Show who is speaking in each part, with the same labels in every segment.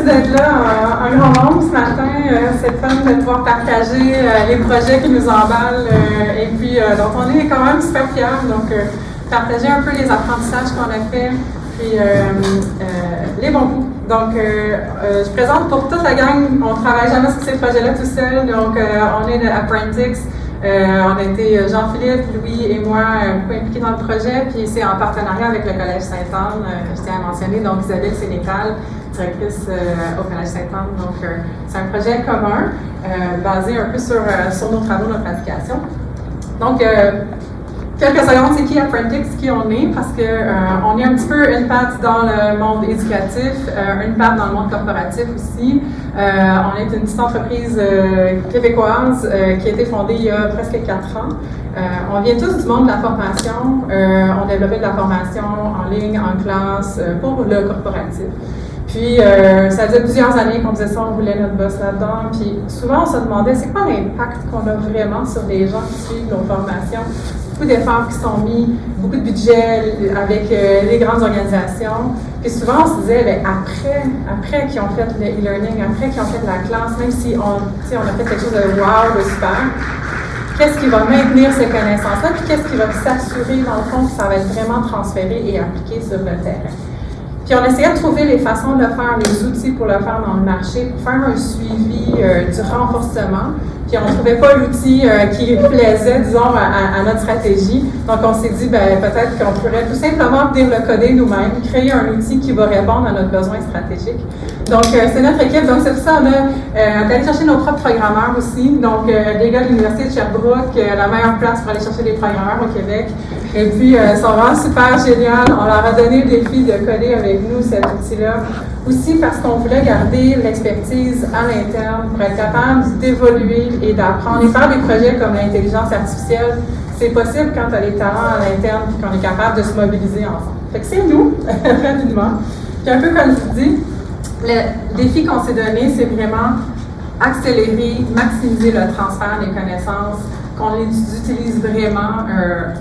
Speaker 1: d'être là en grand nombre ce matin. C'est fun de pouvoir partager les projets qui nous emballent et puis dont on est quand même super fiers. Donc, partager un peu les apprentissages qu'on a fait, puis les bons coups. Donc, je présente pour toute la gang, on ne travaille jamais sur ces projets-là tout seul. Donc, on est de Apprentix. On a été Jean-Philippe, Louis et moi beaucoup impliqués dans le projet, puis c'est en partenariat avec le Collège Sainte-Anne, je tiens à mentionner, donc Isabelle Sénécal, directrice au Collège Sainte-Anne. Donc, c'est un projet commun, basé un peu sur nos travaux, notre application. Donc, quelques secondes, c'est qui Apprentix, qui on est, parce qu'on est un petit peu une patte dans le monde éducatif, une patte dans le monde corporatif aussi. On est une petite entreprise québécoise qui a été fondée il y a presque 4 ans. On vient tous du monde de la formation. On développait de la formation en ligne, en classe, pour le corporatif. Puis, ça faisait plusieurs années qu'on disait ça, on voulait notre boss là-dedans. Puis, souvent, on se demandait, c'est quoi l'impact qu'on a vraiment sur les gens qui suivent nos formations? Beaucoup d'efforts qui sont mis, beaucoup de budget avec les grandes organisations. Puis souvent, on se disait, bien, après qu'ils ont fait le e-learning, après qu'ils ont fait la classe, même si on a fait quelque chose de wow, de super, qu'est-ce qui va maintenir ces connaissances-là, puis qu'est-ce qui va s'assurer, dans le fond, que ça va être vraiment transféré et appliqué sur le terrain. Puis on essayait de trouver les façons de le faire, les outils pour le faire dans le marché, pour faire un suivi du renforcement. Puis on ne trouvait pas l'outil qui plaisait, disons, à notre stratégie. Donc on s'est dit, ben peut-être qu'on pourrait tout simplement venir le coder nous-mêmes, créer un outil qui va répondre à notre besoin stratégique. Donc c'est notre équipe. Donc c'est pour ça qu'on a allé chercher nos propres programmeurs aussi. Donc les gars de l'Université de Sherbrooke, la meilleure place pour aller chercher des programmeurs au Québec. Et puis, ils sont vraiment super génial. On leur a donné le défi de coder avec nous cet outil-là. Aussi parce qu'on voulait garder l'expertise à l'interne pour être capable d'évoluer et d'apprendre et faire des projets comme l'intelligence artificielle. C'est possible quand tu as les talents à l'interne et qu'on est capable de se mobiliser ensemble. Fait que c'est nous, rapidement. Puis un peu comme je vous dis, le défi qu'on s'est donné, c'est vraiment accélérer, maximiser le transfert des connaissances, qu'on les utilise vraiment,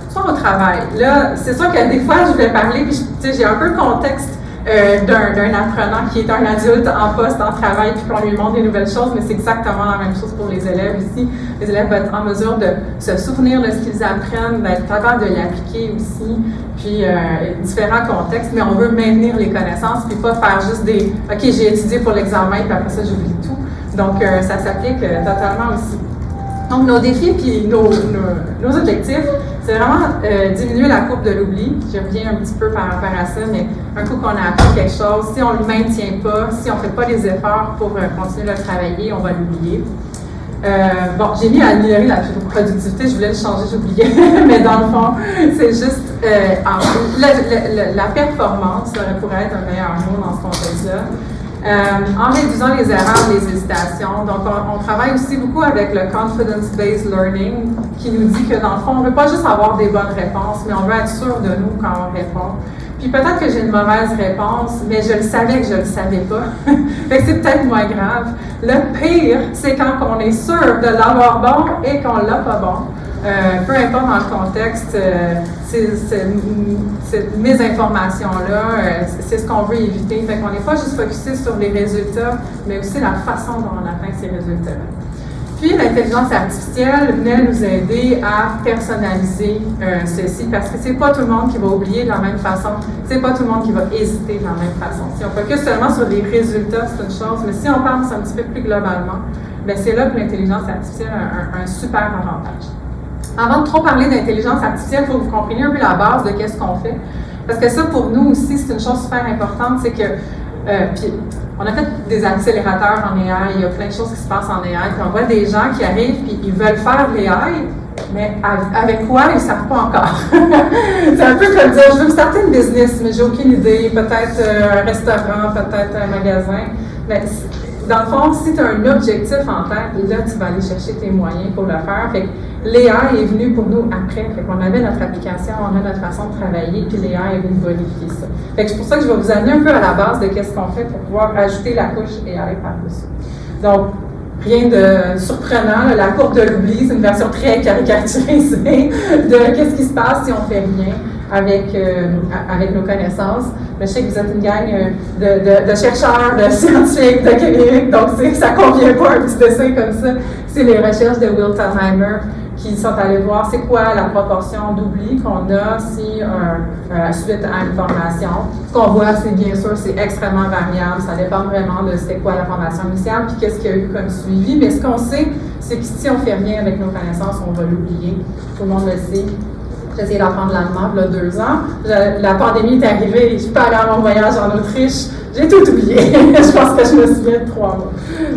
Speaker 1: soit au travail. Là, c'est sûr que des fois, je vais parler, puis j'ai un peu le contexte d'un apprenant qui est un adulte en poste, en travail, puis qu'on lui montre des nouvelles choses, mais c'est exactement la même chose pour les élèves ici. Les élèves vont être en mesure de se souvenir de ce qu'ils apprennent, d'être capables de l'appliquer aussi, puis différents contextes, mais on veut maintenir les connaissances, puis pas faire juste des « OK, j'ai étudié pour l'examen, puis après ça, j'oublie tout ». Donc, ça s'applique totalement aussi. Donc, nos défis puis nos objectifs, c'est vraiment diminuer la courbe de l'oubli. Je reviens un petit peu par rapport à ça, mais un coup qu'on a appris quelque chose, si on ne le maintient pas, si on ne fait pas les efforts pour continuer à le travailler, on va l'oublier. Bon, j'ai mis à améliorer la productivité, je voulais le changer, j'oubliais, mais dans le fond, c'est juste la performance, ça pourrait être un meilleur mot dans ce contexte-là. En réduisant les erreurs, les hésitations. Donc, on travaille aussi beaucoup avec le Confidence-Based Learning qui nous dit que, dans le fond, on ne veut pas juste avoir des bonnes réponses, mais on veut être sûr de nous quand on répond. Puis peut-être que j'ai une mauvaise réponse, mais je le savais que je ne le savais pas. Fait que c'est peut-être moins grave. Le pire, c'est quand on est sûr de l'avoir bon et qu'on ne l'a pas bon. Peu importe dans le contexte, ces mésinformations-là, c'est ce qu'on veut éviter. Fait qu'on n'est pas juste focusé sur les résultats, mais aussi la façon dont on atteint ces résultats-là. Puis, l'intelligence artificielle venait nous aider à personnaliser ceci, parce que c'est pas tout le monde qui va oublier de la même façon, c'est pas tout le monde qui va hésiter de la même façon. Si on focus seulement sur les résultats, c'est une chose, mais si on pense un petit peu plus globalement, bien, c'est là que l'intelligence artificielle a un super avantage. Avant de trop parler d'intelligence artificielle, il faut que vous compreniez un peu la base de qu'est-ce qu'on fait. Parce que ça, pour nous aussi, c'est une chose super importante, c'est que, puis, on a fait des accélérateurs en AI, il y a plein de choses qui se passent en AI, puis on voit des gens qui arrivent, puis ils veulent faire de l'AI, mais avec quoi, ils ne savent pas encore. C'est un peu comme dire, je veux starter une business, mais j'ai aucune idée, peut-être un restaurant, peut-être un magasin, mais dans le fond, si tu as un objectif en tête, là, tu vas aller chercher tes moyens pour le faire. Fait que l'AI est venu pour nous après. Fait qu'on avait notre application, on a notre façon de travailler, puis l'AI est venu bonifier ça. Fait que c'est pour ça que je vais vous amener un peu à la base de qu'est-ce qu'on fait pour pouvoir ajouter la couche AI par-dessus. Donc, rien de surprenant. La courbe de l'oubli, c'est une version très caricaturisée de qu'est-ce qui se passe si on fait rien avec nos connaissances. Mais je sais que vous êtes une gang de chercheurs, de scientifiques, d'académiques, donc ça ne convient pas un petit dessin comme ça. C'est les recherches de Will Thalheimer qui sont allés voir c'est quoi la proportion d'oubli qu'on a suite à une formation. Ce qu'on voit, c'est bien sûr, c'est extrêmement variable. Ça dépend vraiment de c'était quoi la formation initiale puis qu'est-ce qu'il y a eu comme suivi. Mais ce qu'on sait, c'est que si on ne fait rien avec nos connaissances, on va l'oublier. Tout le monde le sait. J'ai essayé d'apprendre l'allemand il y a 2 ans. La pandémie est arrivée, je suis pas allée à mon voyage en Autriche, j'ai tout oublié. Je pense que je me souviens de 3 mois.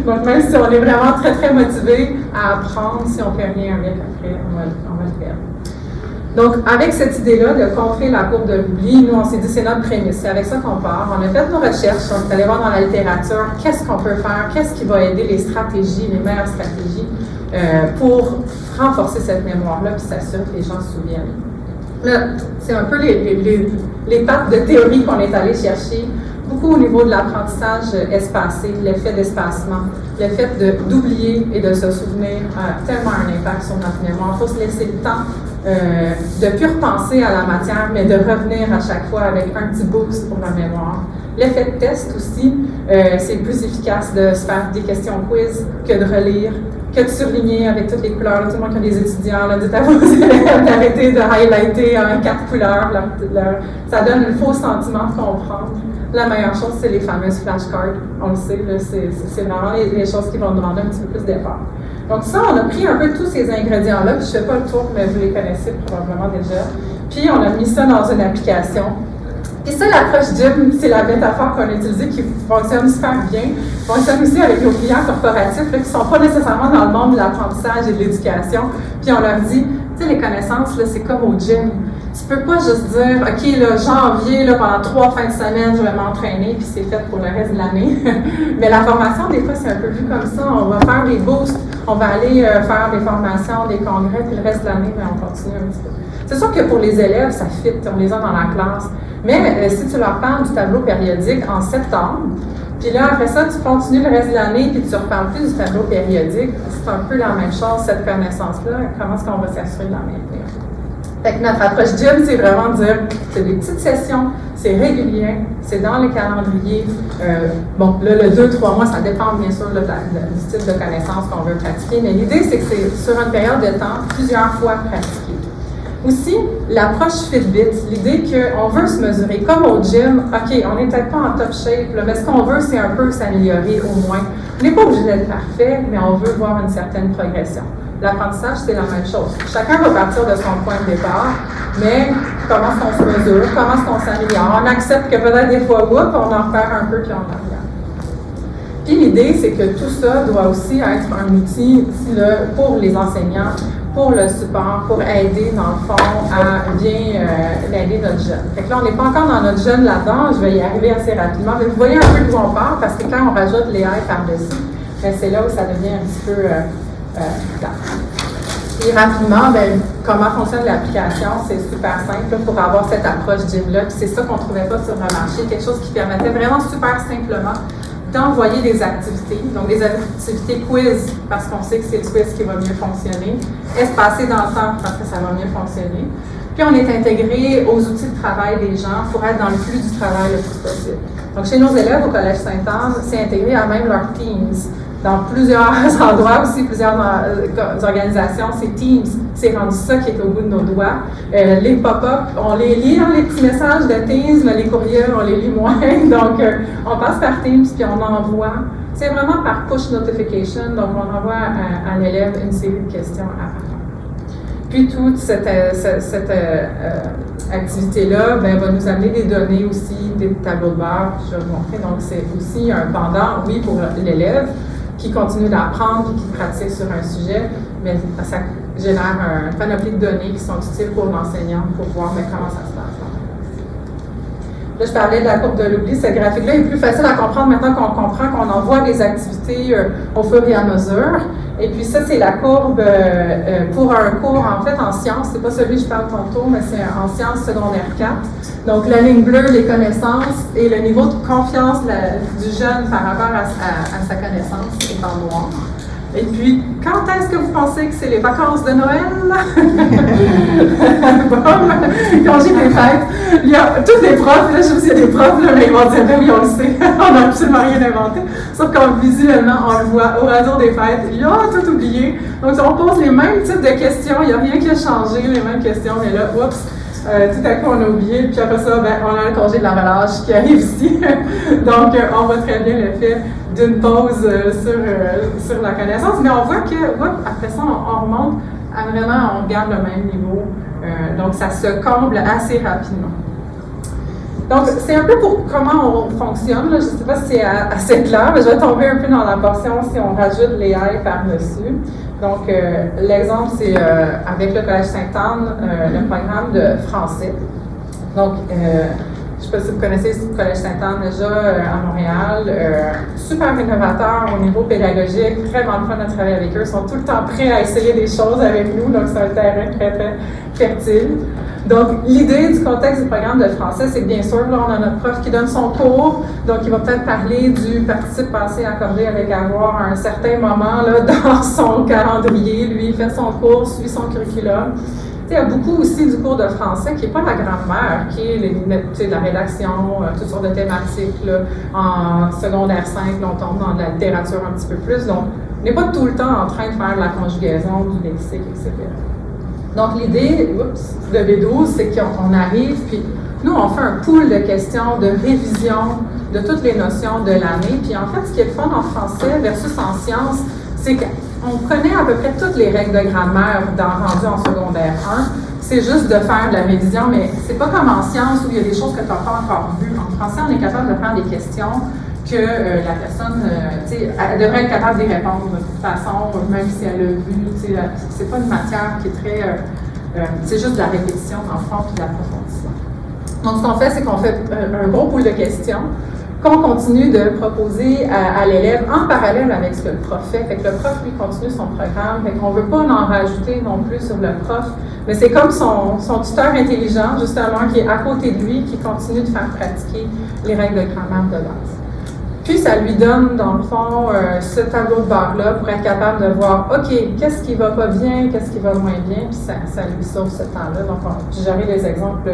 Speaker 1: Donc même si on est vraiment très très motivé à apprendre, si on fait rien avec après, on va le faire. Donc avec cette idée-là de contrer la courbe de l'oubli, nous on s'est dit c'est notre prémisse, c'est avec ça qu'on part. On a fait nos recherches, on est allé voir dans la littérature qu'est-ce qu'on peut faire, qu'est-ce qui va aider les stratégies, les meilleures stratégies pour renforcer cette mémoire-là puis s'assurer que les gens se souviennent. Là, c'est un peu les pattes de théorie qu'on est allé chercher, beaucoup au niveau de l'apprentissage espacé, l'effet d'espacement, le fait d'oublier et de se souvenir a tellement un impact sur notre mémoire. Il faut se laisser le temps de ne plus repenser à la matière, mais de revenir à chaque fois avec un petit boost pour la mémoire. L'effet de test aussi, c'est plus efficace de se faire des questions quiz que de relire, que de surligner avec toutes les couleurs. Là, tout le monde qui a des étudiants, là, dites à vos élèves d'arrêter de highlighter en 4 couleurs. Ça donne un faux sentiment de comprendre. La meilleure chose, c'est les fameuses flashcards. On le sait, c'est vraiment les choses qui vont demander un petit peu plus d'effort. Donc ça, on a pris un peu tous ces ingrédients-là, puis je ne fais pas le tour, mais vous les connaissez probablement déjà. Puis on a mis ça dans une application. Et ça, l'approche JIM, c'est la métaphore qu'on a utilisée qui fonctionne super bien. Fonctionne aussi avec nos clients corporatifs là, qui ne sont pas nécessairement dans le monde de l'apprentissage et de l'éducation. Puis on leur dit, tu sais, les connaissances, là, c'est comme au gym. Tu peux pas juste dire, OK, là, janvier, là, pendant 3 fins de semaine, je vais m'entraîner, puis c'est fait pour le reste de l'année. Mais la formation, des fois, c'est un peu vu comme ça. On va faire des boosts, on va aller faire des formations, des congrès, puis le reste de l'année, ben, on continue un petit peu. C'est sûr que pour les élèves, ça fit, on les a dans la classe. Mais si tu leur parles du tableau périodique en septembre, puis là, après ça, tu continues le reste de l'année, puis tu ne reparles plus du tableau périodique, c'est un peu la même chose, cette connaissance-là. Comment est-ce qu'on va s'assurer de la maintenir? Fait que notre approche JIM, c'est vraiment de dire, c'est des petites sessions, c'est régulier, c'est dans les calendriers. Bon, là, le 2-3 mois, ça dépend bien sûr là, du type de connaissance qu'on veut pratiquer, mais l'idée, c'est que c'est sur une période de temps, plusieurs fois pratiqué. Aussi, l'approche Fitbit, l'idée qu'on veut se mesurer, comme au gym, OK, on n'est peut-être pas en top shape, là, mais ce qu'on veut, c'est un peu s'améliorer au moins. On n'est pas obligé d'être parfait, mais on veut voir une certaine progression. L'apprentissage, c'est la même chose. Chacun va partir de son point de départ, mais comment est-ce qu'on se mesure, comment est-ce qu'on s'améliore. On accepte que peut-être des fois, on en repère un peu, puis on en revient. Puis l'idée, c'est que tout ça doit aussi être un outil pour les enseignants, pour le support, pour aider, dans le fond, à bien aider notre jeune. Fait que là, on n'est pas encore dans notre jeune là-dedans, je vais y arriver assez rapidement. Mais vous voyez un peu d'où on part, parce que quand on rajoute les AI par-dessus, c'est là où ça devient un petit peu plat. Et rapidement, comment fonctionne l'application? C'est super simple pour avoir cette approche JIM-là. Puis c'est ça qu'on ne trouvait pas sur le marché, quelque chose qui permettait vraiment super simplement d'envoyer des activités, donc des activités quiz, parce qu'on sait que c'est le quiz qui va mieux fonctionner, espacé dans le temps, parce que ça va mieux fonctionner. Puis on est intégré aux outils de travail des gens pour être dans le flux du travail le plus possible. Donc chez nos élèves au Collège Sainte-Anne, c'est intégré à même leur Teams. Dans plusieurs endroits aussi, plusieurs organisations, c'est Teams. C'est rendu ça qui est au bout de nos doigts. Les pop-up, on les lit dans les petits messages de Teams, mais les courriels, on les lit moins. Donc, on passe par Teams, puis on envoie. C'est vraiment par push notification. Donc, on envoie à l'élève une série de questions à répondre. Puis, toute cette activité-là va nous amener des données aussi, des tableaux de bord, je vais vous montrer. Donc, c'est aussi un pendant, oui, pour l'élève, qui continue d'apprendre et qui pratique sur un sujet, mais ça génère un panoplie de données qui sont utiles pour l'enseignant pour voir comment ça se passe. Là, je parlais de la courbe de l'oubli. Ce graphique-là est plus facile à comprendre maintenant qu'on comprend qu'on envoie des activités au fur et à mesure. Et puis ça, c'est la courbe pour un cours, en fait, en sciences. C'est pas celui que je parle tantôt, mais c'est en sciences secondaire 4. Donc, la ligne bleue, les connaissances, et le niveau de confiance du jeune par rapport à sa connaissance est en noir. Et puis, quand est-ce que vous pensez que c'est les vacances de Noël? Congé des fêtes. Il y a tous les profs, là, je sais, il y a des profs, là, mais ils vont dire, ben oui, on le sait, on n'a absolument rien inventé. Sauf quand visuellement, on le voit au retour des fêtes, il a tout oublié. Donc, on pose les mêmes types de questions, il n'y a rien qui a changé, les mêmes questions, mais là, oups, tout à coup, on a oublié, puis après ça, ben, on a le congé de la relâche qui arrive ici. Donc, on voit très bien le fait d'une pause sur la connaissance, mais on voit que, après ça, on remonte à vraiment, on garde le même niveau. Donc, ça se comble assez rapidement. Donc, c'est un peu pour comment on fonctionne. Là. Je ne sais pas si c'est assez clair, mais je vais tomber un peu dans la portion si on rajoute les AI par-dessus. Donc, l'exemple, c'est avec le Collège Sainte-Anne, le programme de français. Donc, je ne sais pas si vous connaissez le Collège Sainte-Anne déjà à Montréal. Super innovateur au niveau pédagogique, très bon fun de travailler avec eux. Ils sont tout le temps prêts à essayer des choses avec nous, donc c'est un terrain très, très fertile. Donc, l'idée du contexte du programme de français, c'est que bien sûr, là, on a notre prof qui donne son cours, donc il va peut-être parler du participe passé accordé avec avoir à un certain moment là, dans son calendrier. Lui, il fait son cours, suit son curriculum. Il y a beaucoup aussi du cours de français qui n'est pas la grammaire, qui est la rédaction, toutes sortes de thématiques. Là. En secondaire 5, on tombe dans de la littérature un petit peu plus. Donc, on n'est pas tout le temps en train de faire de la conjugaison, du lexique, etc. Donc, l'idée de B12, c'est qu'on arrive, puis nous, on fait un pool de questions, de révision de toutes les notions de l'année. Puis en fait, ce qui est le fun en français versus en sciences, c'est qu'on connaît à peu près toutes les règles de grammaire rendues en secondaire 1. C'est juste de faire de la révision, mais c'est pas comme en sciences où il y a des choses que tu n'as pas encore vues. En français, on est capable de faire des questions que la personne, elle devrait être capable d'y répondre de toute façon, même si elle a vu. C'est pas une matière qui est très... c'est juste de la répétition dans le fond puis de l'approfondissement. Donc, ce qu'on fait, c'est qu'on fait un gros pool de questions qu'on continue de proposer à l'élève en parallèle avec ce que le prof fait. Fait que le prof, lui, continue son programme. Fait qu'on ne veut pas en rajouter non plus sur le prof, mais c'est comme son tuteur intelligent, justement, qui est à côté de lui, qui continue de faire pratiquer les règles de grammaire de base. Puis, ça lui donne, dans le fond, ce tableau de bord-là pour être capable de voir, OK, qu'est-ce qui va pas bien, qu'est-ce qui va moins bien, puis ça lui sauve ce temps-là. Donc, j'aurai des exemples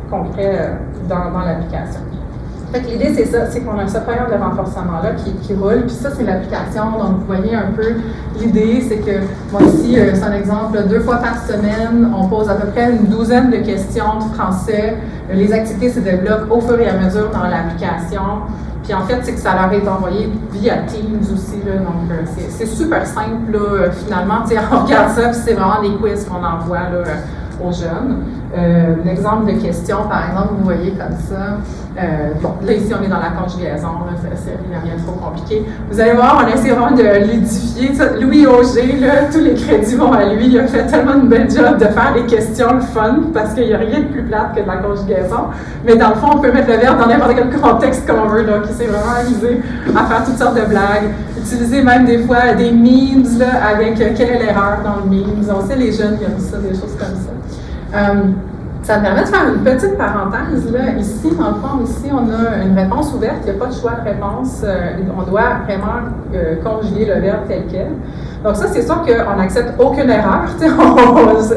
Speaker 1: concrets dans l'application. Fait que l'idée, c'est ça, c'est qu'on a ce programme de renforcement-là qui roule, puis ça, c'est l'application. Donc, vous voyez un peu l'idée, c'est que, moi ici, c'est un exemple, 2 fois par semaine, on pose à peu près une douzaine de questions de français. Les activités se débloquent au fur et à mesure dans l'application. Puis en fait, c'est que ça leur est envoyé via Teams aussi, là, donc c'est super simple, là, finalement, on regarde ça, puis c'est vraiment des quiz qu'on envoie là, aux jeunes. L'exemple de question, par exemple, vous voyez comme ça. Bon, là, ici, on est dans la conjugaison, il n'y a rien de trop compliqué. Vous allez voir, on essaie vraiment de l'édifier. Louis Auger, là, tous les crédits vont à lui. Il a fait tellement une belle job de faire des questions le fun, parce qu'il n'y a rien de plus plate que de la conjugaison. Mais dans le fond, on peut mettre le verbe dans n'importe quel contexte qu'on veut, donc il s'est vraiment amusé à faire toutes sortes de blagues. Utiliser même des fois des memes, là, avec quelle est l'erreur dans le meme. On sait, les jeunes qui aiment ça, des choses comme ça. Ça me permet de faire une petite parenthèse. Là. Ici, dans le fond, ici, on a une réponse ouverte. Il n'y a pas de choix de réponse. On doit vraiment conjuguer le verbe tel quel. Donc ça, c'est sûr qu'on n'accepte aucune erreur.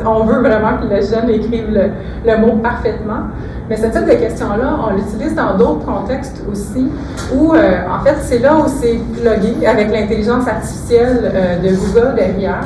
Speaker 1: On veut vraiment que les jeunes écrivent le mot parfaitement. Mais ce type de questions-là, on l'utilise dans d'autres contextes aussi, où, en fait, c'est là où c'est plugué avec l'intelligence artificielle de Google derrière,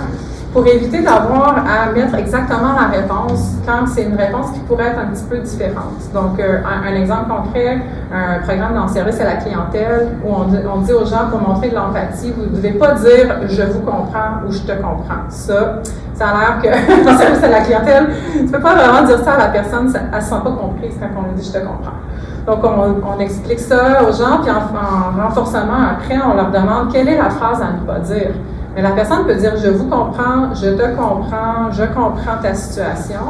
Speaker 1: pour éviter d'avoir à mettre exactement la réponse quand c'est une réponse qui pourrait être un petit peu différente. Donc, un exemple concret, un programme dans le service à la clientèle où on dit aux gens, pour montrer de l'empathie, vous ne devez pas dire « je vous comprends » ou « je te comprends ». Ça a l'air que dans le service à la clientèle, tu ne peux pas vraiment dire ça à la personne, elle ne se sent pas comprise quand on lui dit « je te comprends ». Donc, on explique ça aux gens, puis en renforcement, après, on leur demande quelle est la phrase à ne pas dire. Mais la personne peut dire « je vous comprends »,« je te comprends »,« je comprends ta situation ».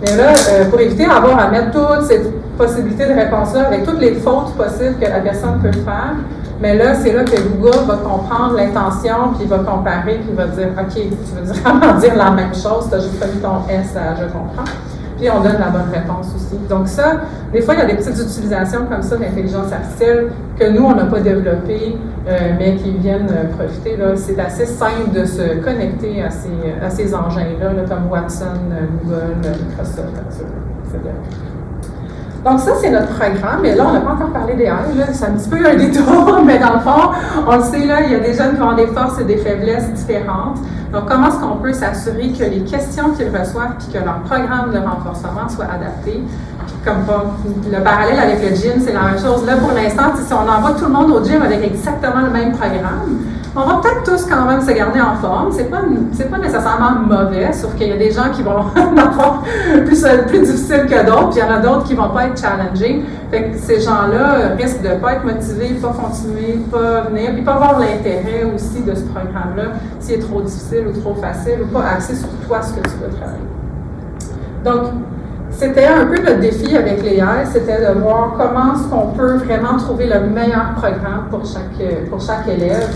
Speaker 1: Mais là, pour éviter d'avoir à mettre toutes ces possibilités de réponse-là avec toutes les fautes possibles que la personne peut faire, mais là, c'est là que Google va comprendre l'intention, puis il va comparer, puis il va dire « OK, tu veux vraiment dire la même chose, tu as juste mis ton S à « je comprends ». Puis et on donne la bonne réponse aussi. Donc ça, des fois, il y a des petites utilisations comme ça d'intelligence artificielle que nous, on n'a pas développées, mais qui viennent profiter. C'est assez simple de se connecter à ces engins-là, comme Watson, Google, Microsoft, etc. Donc ça, c'est notre programme. Et là, on n'a pas encore parlé des AI. C'est un petit peu un détour, mais dans le fond, on le sait, là, il y a des jeunes qui ont des forces et des faiblesses différentes. Donc, comment est-ce qu'on peut s'assurer que les questions qu'ils reçoivent puis que leur programme de renforcement soit adapté? Puis comme le parallèle avec le gym, c'est la même chose. Là, pour l'instant, si on envoie tout le monde au gym avec exactement le même programme, on va peut-être tous quand même se garder en forme. C'est pas nécessairement mauvais, sauf qu'il y a des gens qui vont avoir plus difficile que d'autres, puis il y en a d'autres qui vont pas être challengés. Fait que ces gens-là risquent de pas être motivés, pas continuer, pas venir, puis pas avoir l'intérêt aussi de ce programme-là, s'il est trop difficile ou trop facile, ou pas axé sur toi ce que tu veux travailler. Donc, c'était un peu le défi avec les AI, c'était de voir comment est-ce qu'on peut vraiment trouver le meilleur programme pour chaque élève.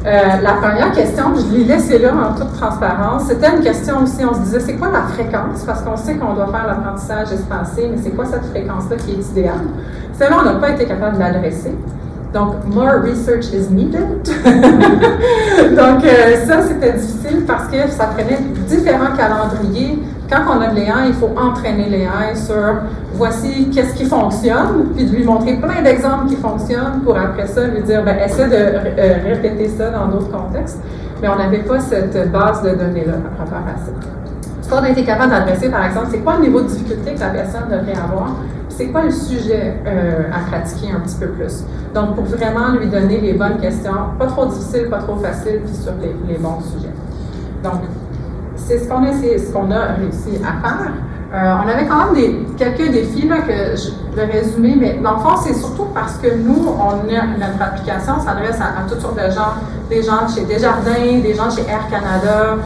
Speaker 1: La première question, je l'ai laissée là en toute transparence, c'était une question aussi, on se disait, c'est quoi la fréquence? Parce qu'on sait qu'on doit faire l'apprentissage espacé, mais c'est quoi cette fréquence-là qui est idéale? Celle-là, on n'a pas été capable de l'adresser. Donc, more research is needed. Donc, ça, c'était difficile parce que ça prenait différents calendriers. Quand on a de l'AI, il faut entraîner l'AI sur voici qu'est-ce qui fonctionne, puis de lui montrer plein d'exemples qui fonctionnent pour après ça lui dire, essaie de répéter ça dans d'autres contextes. Mais on n'avait pas cette base de données-là par rapport à ça. Ce qu'on a été capable d'adresser, par exemple, c'est quoi le niveau de difficulté que la personne devrait avoir, puis c'est quoi le sujet à pratiquer un petit peu plus. Donc, pour vraiment lui donner les bonnes questions, pas trop difficiles, pas trop faciles, puis sur les bons sujets. Donc, c'est ce qu'on a réussi à faire. On avait quand même quelques défis là, que je vais résumer, mais dans le fond, c'est surtout parce que nous, notre application s'adresse à toutes sortes de gens, des gens chez Desjardins, des gens chez Air Canada,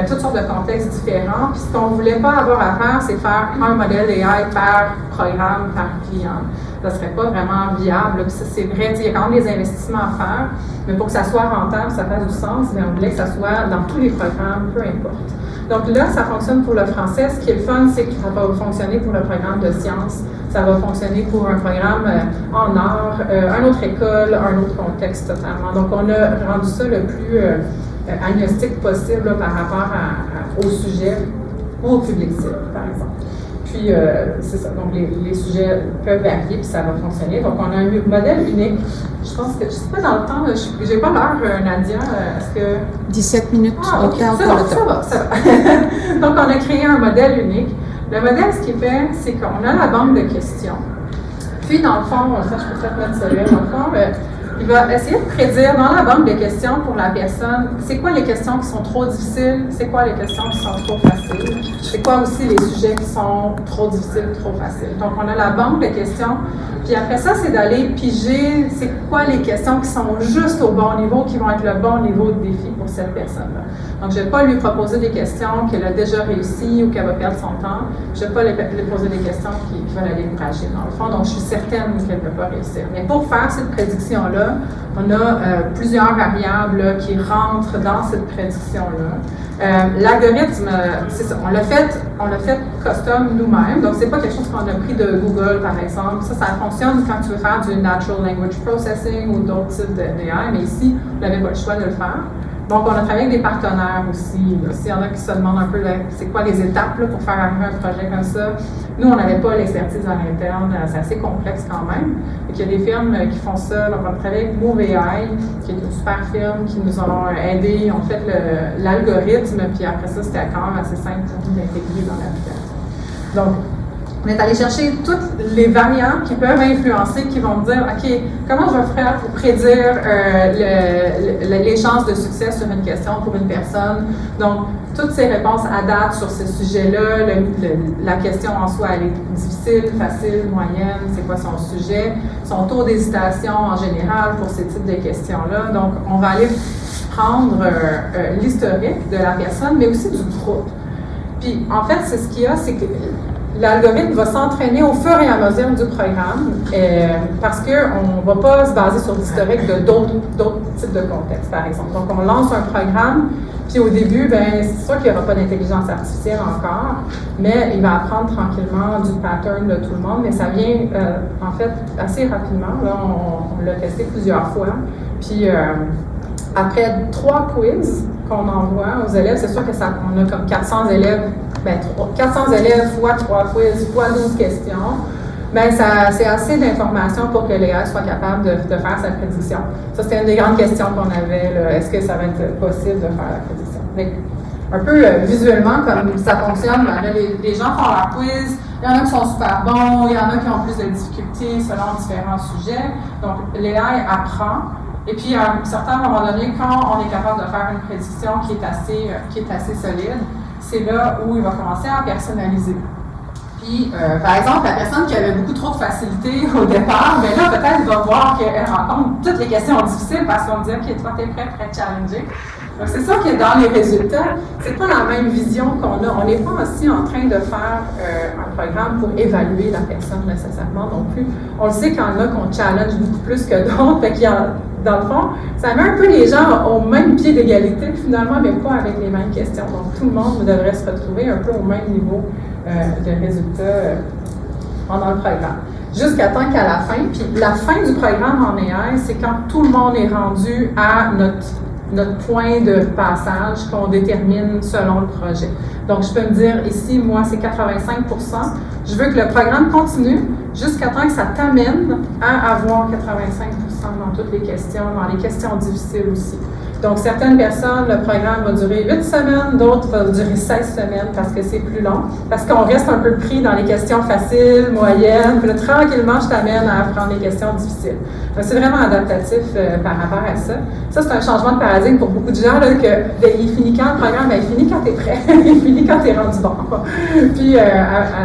Speaker 1: toutes sortes de contextes différents. Puis ce qu'on ne voulait pas avoir à faire, c'est faire un modèle AI par programme, par client. Ça ne serait pas vraiment viable. Puis ça, c'est vrai, il y a quand même des investissements à faire, mais pour que ça soit rentable, ça fasse du sens, mais on voulait que ça soit dans tous les programmes, peu importe. Donc là, ça fonctionne pour le français. Ce qui est le fun, c'est que ça va fonctionner pour le programme de sciences, ça va fonctionner pour un programme en art, une autre école, un autre contexte totalement. Donc on a rendu ça le plus agnostique possible là, par rapport au sujet ou au public cible, par exemple. Puis, c'est ça. Donc, les sujets peuvent varier, puis ça va fonctionner. Donc, on a un modèle unique. Je pense que, je ne sais pas dans le temps, j'ai pas l'heure, Nadia. Est-ce que...
Speaker 2: 17 minutes au temps pour le temps.
Speaker 1: Ça va. Donc, on a créé un modèle unique. Le modèle, ce qu'il fait, c'est qu'on a la banque de questions. Puis, dans le fond, ça, je peux peut-être mettre ça là, dans le fond, il va essayer de prédire dans la banque de questions pour la personne, c'est quoi les questions qui sont trop difficiles, c'est quoi les questions qui sont trop faciles, c'est quoi aussi les sujets qui sont trop difficiles, trop faciles. Donc, on a la banque de questions, puis après ça, c'est d'aller piger c'est quoi les questions qui sont juste au bon niveau, qui vont être le bon niveau de défi pour cette personne-là. Donc, je ne vais pas lui proposer des questions qu'elle a déjà réussi ou qu'elle va perdre son temps. Je ne vais pas lui poser des questions qui vont la décourager, dans le fond. Donc, je suis certaine qu'elle ne peut pas réussir. Mais pour faire cette prédiction-là, on a plusieurs variables là, qui rentrent dans cette prédiction-là. L'algorithme, c'est ça, on l'a fait custom nous-mêmes, donc c'est pas quelque chose qu'on a pris de Google, par exemple. Ça fonctionne quand tu veux faire du Natural Language Processing ou d'autres types d'AI, mais ici, on n'avait pas le choix de le faire. Donc, on a travaillé avec des partenaires aussi. S'il y en a qui se demandent un peu c'est quoi les étapes là, pour faire arriver un projet comme ça, nous, on n'avait pas l'expertise à l'interne. C'est assez complexe quand même. Il y a des firmes qui font ça. Donc, on a travaillé avec MoveAI, qui est une super firme, qui nous ont aidés. On fait l'algorithme, puis après ça, c'était quand même assez simple pour nous d'intégrer dans l'application. Donc, on est allé chercher toutes les variantes qui peuvent influencer, qui vont me dire, OK, comment je vais faire pour prédire les chances de succès sur une question pour une personne. Donc, toutes ces réponses à date sur ce sujet-là, la question en soi, elle est difficile, facile, moyenne, c'est quoi son sujet, son taux d'hésitation en général pour ces types de questions-là. Donc, on va aller prendre l'historique de la personne, mais aussi du groupe. Puis, en fait, c'est ce qu'il y a, c'est que l'algorithme va s'entraîner au fur et à mesure du programme parce qu'on ne va pas se baser sur l'historique de d'autres types de contextes, par exemple. Donc, on lance un programme, puis au début, ben, c'est sûr qu'il n'y aura pas d'intelligence artificielle encore, mais il va apprendre tranquillement du pattern de tout le monde, mais ça vient, en fait, assez rapidement. Là, on l'a testé plusieurs fois. Puis, après 3 quiz qu'on envoie aux élèves, c'est sûr que on a comme 400 élèves, 400 élèves fois 3 quiz, fois 12 questions. Bien, c'est assez d'informations pour que l'AI soit capable de faire sa prédiction. Ça, c'était une des grandes questions qu'on avait. Est-ce que ça va être possible de faire la prédiction? Donc, un peu visuellement, comme ça fonctionne, ben, les gens font leur quiz. Il y en a qui sont super bons, il y en a qui ont plus de difficultés selon différents sujets. Donc, l'AI apprend. Et puis, à un certain moment donné, quand on est capable de faire une prédiction qui est assez solide, c'est là où il va commencer à personnaliser. Puis, par exemple, la personne qui avait beaucoup trop de facilité au départ, bien là, peut-être, il va voir qu'elle rencontre toutes les questions difficiles parce qu'on dit « OK, toi, t'es prêt à te challenger ». Donc, c'est sûr que dans les résultats, c'est pas la même vision qu'on a. On n'est pas aussi en train de faire un programme pour évaluer la personne nécessairement non plus. On le sait qu'il y en a qu'on challenge beaucoup plus que d'autres. Fait qu'il y a, dans le fond, ça met un peu les gens au même pied d'égalité, finalement, mais pas avec les mêmes questions. Donc, tout le monde devrait se retrouver un peu au même niveau de résultats pendant le programme. Jusqu'à temps qu'à la fin, puis la fin du programme en AI, c'est quand tout le monde est rendu à notre point de passage qu'on détermine selon le projet. Donc, je peux me dire, ici, moi, c'est 85 %. Je veux que le programme continue jusqu'à temps que ça t'amène à avoir 85 % dans toutes les questions, dans les questions difficiles aussi. Donc, certaines personnes, le programme va durer 8 semaines, d'autres va durer 16 semaines parce que c'est plus long, parce qu'on reste un peu pris dans les questions faciles, moyennes, puis là, tranquillement, je t'amène à apprendre les questions difficiles. Donc, c'est vraiment adaptatif par rapport à ça. Ça, c'est un changement de paradigme pour beaucoup de gens, là, que ben, il finit quand le programme? Ben, il finit quand tu es prêt, il finit quand tu es rendu bon. Puis,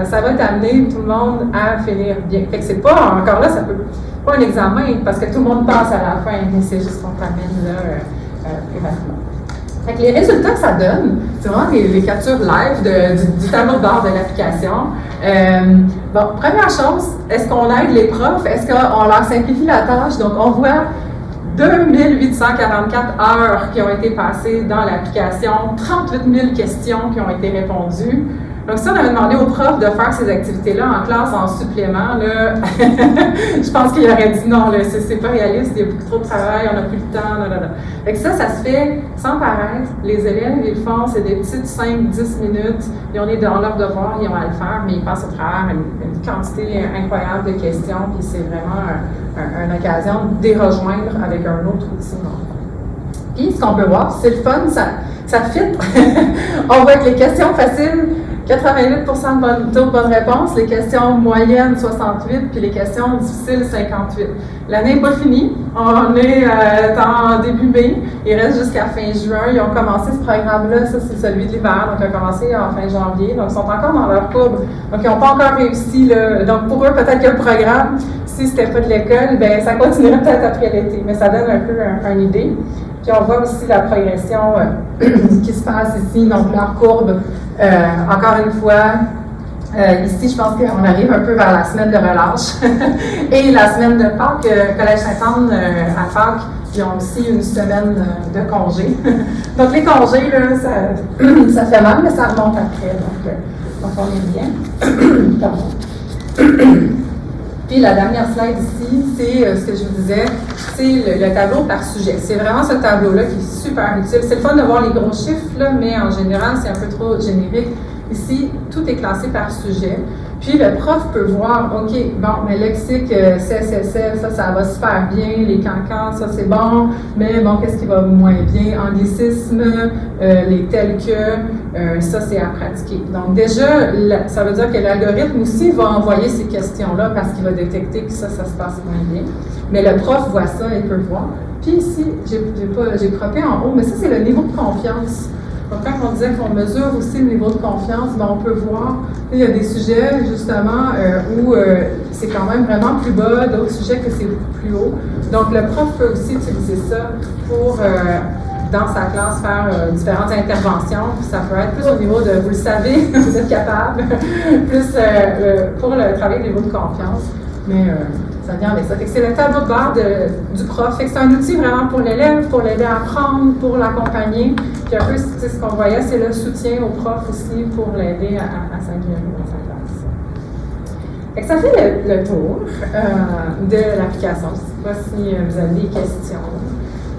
Speaker 1: ça va t'amener tout le monde à finir bien. Fait que c'est pas, encore là, ça peut pas un examen, parce que tout le monde passe à la fin, mais c'est juste qu'on t'amène là, plus rapidement. Fait que les résultats que ça donne, c'est vraiment les captures live du tableau de bord de l'application. Bon, première chose, est-ce qu'on aide les profs? Est-ce qu'on leur simplifie la tâche? Donc, on voit 2844 heures qui ont été passées dans l'application, 38 000 questions qui ont été répondues. Donc, si on avait demandé aux profs de faire ces activités-là en classe, en supplément, là, je pense qu'il aurait dit non, c'est pas réaliste, il y a beaucoup trop de travail, on n'a plus le temps, là. Fait que ça se fait sans paraître. Les élèves, ils le font, c'est des petites 5-10 minutes, ils ont dans leur devoir, ils ont à le faire, mais ils passent au travers une quantité incroyable de questions, puis c'est vraiment une occasion de les rejoindre avec un autre outil. Puis, ce qu'on peut voir, c'est le fun, ça fit. On voit que les questions faciles, 88 % de bonnes réponses, les questions moyennes 68, puis les questions difficiles 58. L'année n'est pas finie, on est en début mai, il reste jusqu'à fin juin. Ils ont commencé ce programme-là, ça c'est celui de l'hiver, donc ils ont commencé en fin janvier, donc ils sont encore dans leur courbe, donc ils n'ont pas encore réussi. Là. Donc pour eux, peut-être que le programme, si c'était pas de l'école, ben ça continuerait peut-être après l'été, mais ça donne un peu une idée. Puis on voit aussi la progression qui se passe ici, donc leur courbe, encore une fois, ici je pense qu'on arrive un peu vers la semaine de relâche et la semaine de Pâques, Collège Sainte-Anne à Pâques, ils ont aussi une semaine de congé. Donc les congés, là, ça fait mal, mais ça remonte après, donc on est bien. Puis la dernière slide ici, c'est ce que je vous disais, c'est le tableau par sujet. C'est vraiment ce tableau-là qui est super utile. C'est le fun de voir les gros chiffres, là, mais en général, c'est un peu trop générique. Ici, tout est classé par sujet. Puis le prof peut voir, OK, bon, mais lexique, ça va super bien, les cancans, ça c'est bon, mais bon, qu'est-ce qui va moins bien? Anglicisme, les tels que, ça c'est à pratiquer. Donc déjà, ça veut dire que l'algorithme aussi va envoyer ces questions-là parce qu'il va détecter que ça se passe moins bien. Mais le prof voit ça et peut voir. Puis ici, j'ai croppé en haut, mais ça c'est le niveau de confiance. Donc, quand on disait qu'on mesure aussi le niveau de confiance, ben, on peut voir, il y a des sujets, justement, où c'est quand même vraiment plus bas, d'autres sujets que c'est plus haut. Donc, le prof peut aussi utiliser ça pour dans sa classe faire différentes interventions. Puis ça peut être plus au niveau de, vous le savez, vous êtes capable, plus pour le travail au niveau de confiance. Mais ça vient avec ça. Fait que c'est le tableau de bord du prof. Fait que c'est un outil vraiment pour l'élève, pour l'aider à apprendre, pour l'accompagner. Puis un peu, ce qu'on voyait, c'est le soutien au prof aussi pour l'aider à s'améliorer dans sa classe. Fait que ça fait le tour de l'application. Je ne sais pas si vous avez des questions.